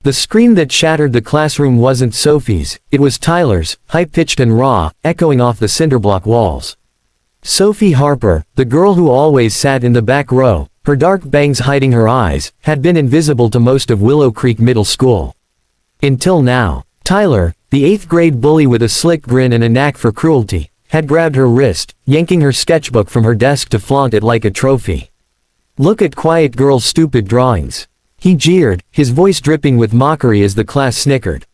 The scream that shattered the classroom wasn't Sophie's, it was Tyler's, high-pitched and raw, echoing off the cinderblock walls. Sophie Harper, the girl who always sat in the back row, her dark bangs hiding her eyes, had been invisible to most of Willow Creek Middle School. Until now. Tyler, the 8th-grade bully with a slick grin and a knack for cruelty, had grabbed her wrist, yanking her sketchbook from her desk to flaunt it like a trophy. "Look at Quiet Girl's stupid drawings," he jeered, his voice dripping with mockery as the class snickered.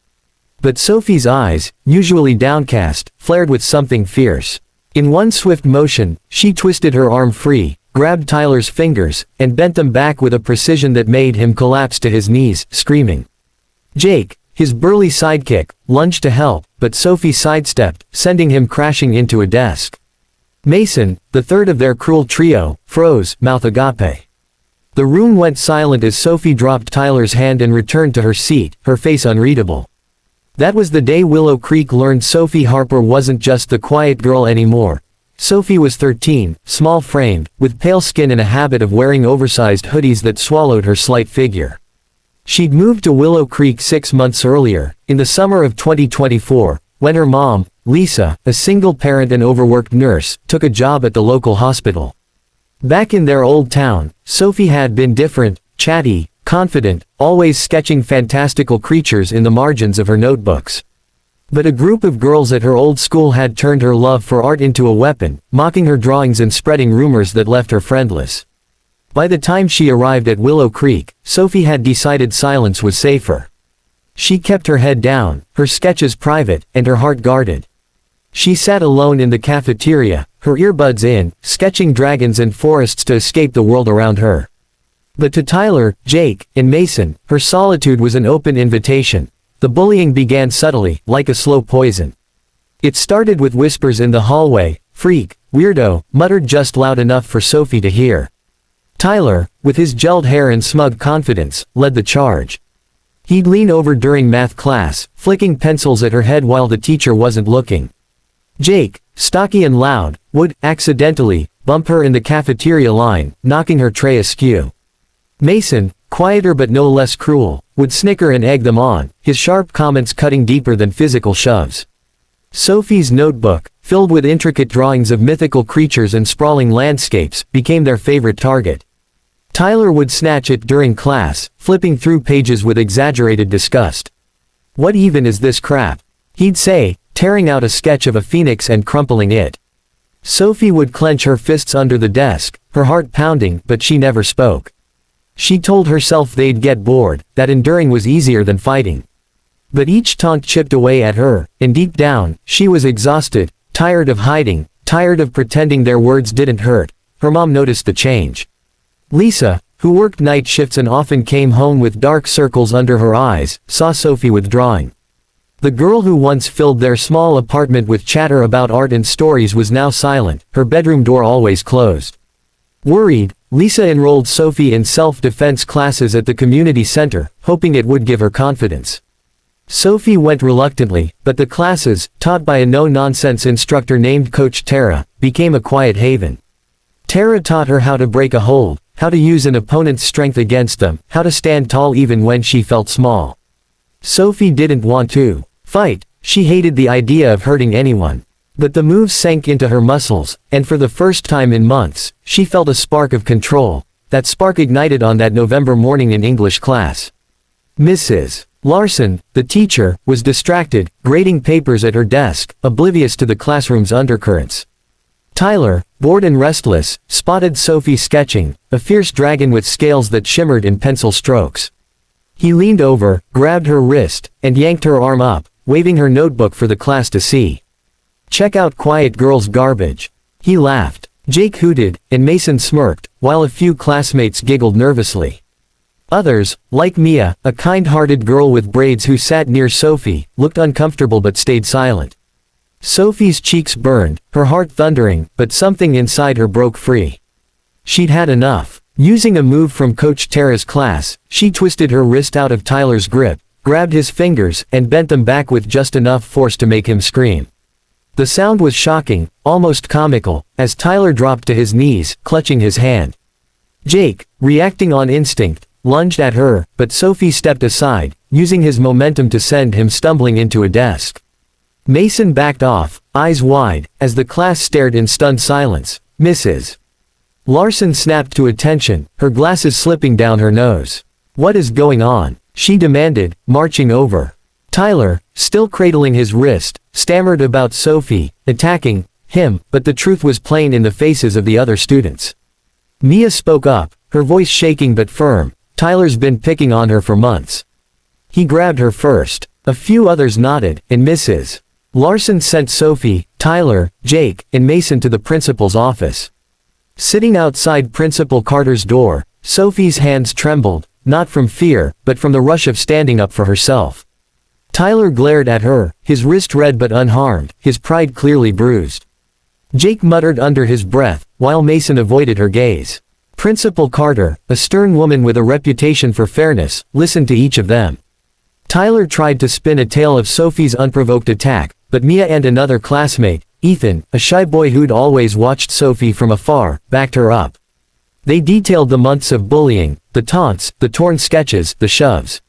But Sophie's eyes, usually downcast, flared with something fierce. In one swift motion, she twisted her arm free, grabbed Tyler's fingers, and bent them back with a precision that made him collapse to his knees, screaming. Jake, his burly sidekick, lunged to help, but Sophie sidestepped, sending him crashing into a desk. Mason, the third of their cruel trio, froze, mouth agape. The room went silent as Sophie dropped Tyler's hand and returned to her seat, her face unreadable. That was the day Willow Creek learned Sophie Harper wasn't just the quiet girl anymore. Sophie was 13, small-framed, with pale skin and a habit of wearing oversized hoodies that swallowed her slight figure. She'd moved to Willow Creek 6 months earlier, in the summer of 2024, when her mom, Lisa, a single parent and overworked nurse, took a job at the local hospital. Back in their old town, Sophie had been different, chatty, confident, always sketching fantastical creatures in the margins of her notebooks. But a group of girls at her old school had turned her love for art into a weapon, mocking her drawings and spreading rumors that left her friendless. By the time she arrived at Willow Creek, Sophie had decided silence was safer. She kept her head down, her sketches private, and her heart guarded. She sat alone in the cafeteria, her earbuds in, sketching dragons and forests to escape the world around her. But to Tyler, Jake, and Mason, her solitude was an open invitation. The bullying began subtly, like a slow poison. It started with whispers in the hallway, "Freak, weirdo," muttered just loud enough for Sophie to hear. Tyler, with his gelled hair and smug confidence, led the charge. He'd lean over during math class, flicking pencils at her head while the teacher wasn't looking. Jake, stocky and loud, would, accidentally, bump her in the cafeteria line, knocking her tray askew. Mason, quieter but no less cruel, would snicker and egg them on, his sharp comments cutting deeper than physical shoves. Sophie's notebook, filled with intricate drawings of mythical creatures and sprawling landscapes, became their favorite target. Tyler would snatch it during class, flipping through pages with exaggerated disgust. "What even is this crap?" he'd say, tearing out a sketch of a phoenix and crumpling it. Sophie would clench her fists under the desk, her heart pounding, but she never spoke. She told herself they'd get bored, that enduring was easier than fighting. But each taunt chipped away at her, and deep down, she was exhausted, tired of hiding, tired of pretending their words didn't hurt. Her mom noticed the change. Lisa, who worked night shifts and often came home with dark circles under her eyes, saw Sophie withdrawing. The girl who once filled their small apartment with chatter about art and stories was now silent, her bedroom door always closed. Worried, Lisa enrolled Sophie in self-defense classes at the community center, hoping it would give her confidence. Sophie went reluctantly, but the classes, taught by a no-nonsense instructor named Coach Tara, became a quiet haven. Tara taught her how to break a hold, how to use an opponent's strength against them, how to stand tall even when she felt small. Sophie didn't want to fight, she hated the idea of hurting anyone. But the moves sank into her muscles, and for the first time in months, she felt a spark of control. That spark ignited on that November morning in English class. Mrs. Larson, the teacher, was distracted, grading papers at her desk, oblivious to the classroom's undercurrents. Tyler, bored and restless, spotted Sophie sketching, a fierce dragon with scales that shimmered in pencil strokes. He leaned over, grabbed her wrist, and yanked her arm up, waving her notebook for the class to see. "Check out Quiet Girl's garbage." He laughed. Jake hooted, and Mason smirked, while a few classmates giggled nervously. Others, like Mia, a kind-hearted girl with braids who sat near Sophie, looked uncomfortable but stayed silent. Sophie's cheeks burned, her heart thundering, but something inside her broke free. She'd had enough. Using a move from Coach Tara's class, she twisted her wrist out of Tyler's grip, grabbed his fingers, and bent them back with just enough force to make him scream. The sound was shocking, almost comical, as Tyler dropped to his knees, clutching his hand. Jake, reacting on instinct, lunged at her, but Sophie stepped aside, using his momentum to send him stumbling into a desk. Mason backed off, eyes wide, as the class stared in stunned silence. Mrs. Larson snapped to attention, her glasses slipping down her nose. "What is going on?" she demanded, marching over. Tyler, still cradling his wrist, stammered about Sophie attacking him, but the truth was plain in the faces of the other students. Mia spoke up, her voice shaking but firm. "Tyler's been picking on her for months. He grabbed her first." A few others nodded, and Mrs. Larson sent Sophie, Tyler, Jake, and Mason to the principal's office. Sitting outside Principal Carter's door, Sophie's hands trembled, not from fear, but from the rush of standing up for herself. Tyler glared at her, his wrist red but unharmed, his pride clearly bruised. Jake muttered under his breath, while Mason avoided her gaze. Principal Carter, a stern woman with a reputation for fairness, listened to each of them. Tyler tried to spin a tale of Sophie's unprovoked attack, but Mia and another classmate, Ethan, a shy boy who'd always watched Sophie from afar, backed her up. They detailed the months of bullying, the taunts, the torn sketches, the shoves.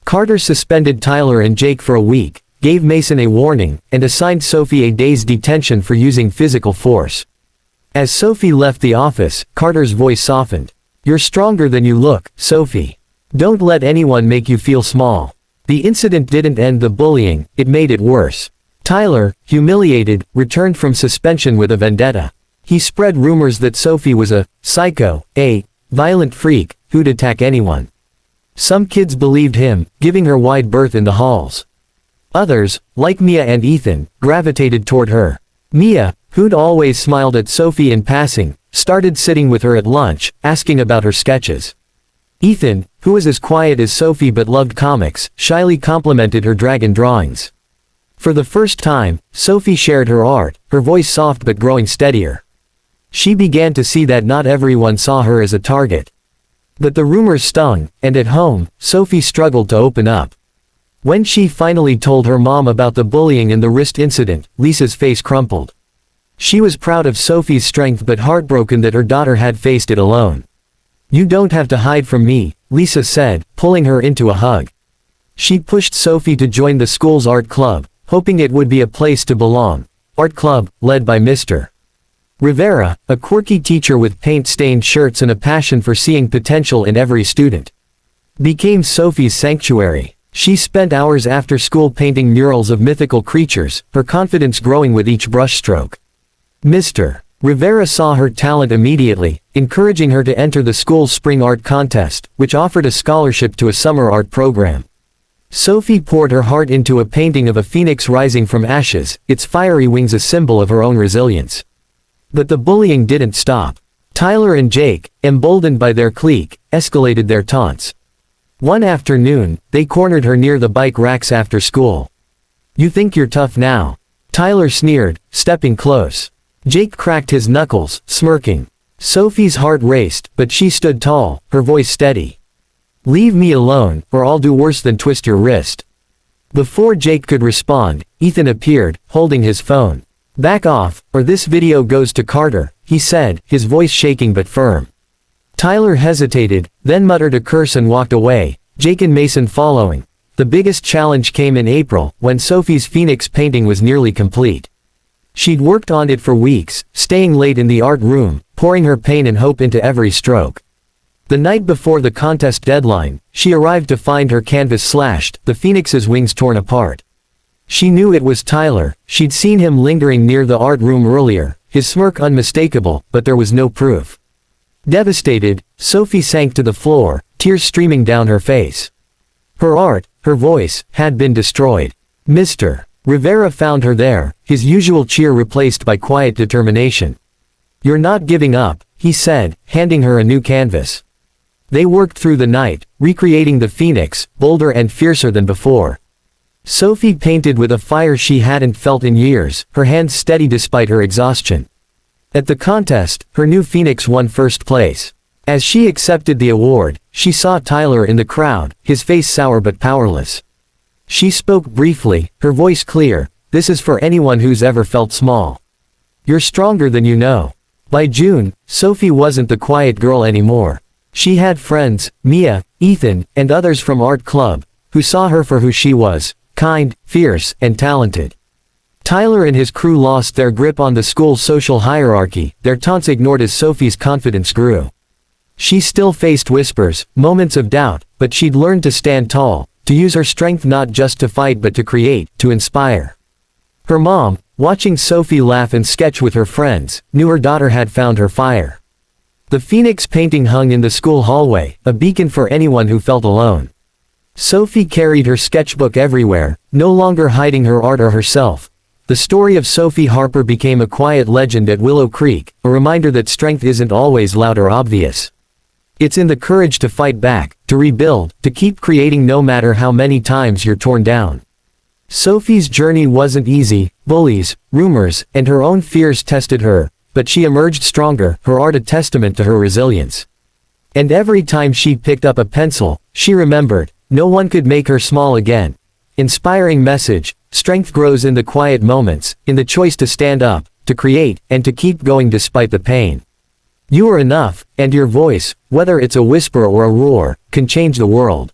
Carter suspended Tyler and Jake for a week, gave Mason a warning, and assigned Sophie a day's detention for using physical force. As Sophie left the office, Carter's voice softened. "You're stronger than you look, Sophie. Don't let anyone make you feel small." The incident didn't end the bullying, it made it worse. Tyler, humiliated, returned from suspension with a vendetta. He spread rumors that Sophie was a psycho, a violent freak, who'd attack anyone. Some kids believed him, giving her wide berth in the halls. Others, like Mia and Ethan, gravitated toward her. Mia, who'd always smiled at Sophie in passing, started sitting with her at lunch, asking about her sketches. Ethan, who was as quiet as Sophie but loved comics, shyly complimented her dragon drawings. For the first time, Sophie shared her art, her voice soft but growing steadier. She began to see that not everyone saw her as a target. But the rumors stung, and at home, Sophie struggled to open up. When she finally told her mom about the bullying and the wrist incident, Lisa's face crumpled. She was proud of Sophie's strength but heartbroken that her daughter had faced it alone. "You don't have to hide from me," Lisa said, pulling her into a hug. She pushed Sophie to join the school's art club, hoping it would be a place to belong. Art club, led by Mr. Rivera, a quirky teacher with paint-stained shirts and a passion for seeing potential in every student, became Sophie's sanctuary. She spent hours after school painting murals of mythical creatures, her confidence growing with each brushstroke. Mr. Rivera saw her talent immediately, encouraging her to enter the school's spring art contest, which offered a scholarship to a summer art program. Sophie poured her heart into a painting of a phoenix rising from ashes, its fiery wings a symbol of her own resilience. But the bullying didn't stop. Tyler and Jake, emboldened by their clique, escalated their taunts. One afternoon, they cornered her near the bike racks after school. "You think you're tough now?" Tyler sneered, stepping close. Jake cracked his knuckles, smirking. Sophie's heart raced, but she stood tall, her voice steady. "Leave me alone, or I'll do worse than twist your wrist." Before Jake could respond, Ethan appeared, holding his phone. "Back off, or this video goes to Carter," he said, his voice shaking but firm. Tyler hesitated, then muttered a curse and walked away, Jake and Mason following. The biggest challenge came in April, when Sophie's phoenix painting was nearly complete. She'd worked on it for weeks, staying late in the art room, pouring her pain and hope into every stroke. The night before the contest deadline, she arrived to find her canvas slashed, the phoenix's wings torn apart. She knew it was Tyler, she'd seen him lingering near the art room earlier, his smirk unmistakable, but there was no proof. Devastated, Sophie sank to the floor, tears streaming down her face. Her art, her voice, had been destroyed. Mr. Rivera found her there, his usual cheer replaced by quiet determination. "You're not giving up," he said, handing her a new canvas. They worked through the night, recreating the phoenix, bolder and fiercer than before. Sophie painted with a fire she hadn't felt in years, her hands steady despite her exhaustion. At the contest, her new phoenix won first place. As she accepted the award, she saw Tyler in the crowd, his face sour but powerless. She spoke briefly, her voice clear, "This is for anyone who's ever felt small. You're stronger than you know." By June, Sophie wasn't the quiet girl anymore. She had friends, Mia, Ethan, and others from art club, who saw her for who she was, kind, fierce, and talented. Tyler and his crew lost their grip on the school's social hierarchy, their taunts ignored as Sophie's confidence grew. She still faced whispers, moments of doubt, but she'd learned to stand tall, to use her strength not just to fight but to create, to inspire. Her mom, watching Sophie laugh and sketch with her friends, knew her daughter had found her fire. The phoenix painting hung in the school hallway, a beacon for anyone who felt alone. Sophie carried her sketchbook everywhere, no longer hiding her art or herself. The story of Sophie Harper became a quiet legend at Willow Creek, a reminder that strength isn't always loud or obvious. It's in the courage to fight back, to rebuild, to keep creating no matter how many times you're torn down. Sophie's journey wasn't easy, bullies, rumors, and her own fears tested her, but she emerged stronger, her art a testament to her resilience. And every time she picked up a pencil, she remembered, no one could make her small again. Inspiring message: strength grows in the quiet moments, in the choice to stand up, to create, and to keep going despite the pain. You are enough, and your voice, whether it's a whisper or a roar, can change the world.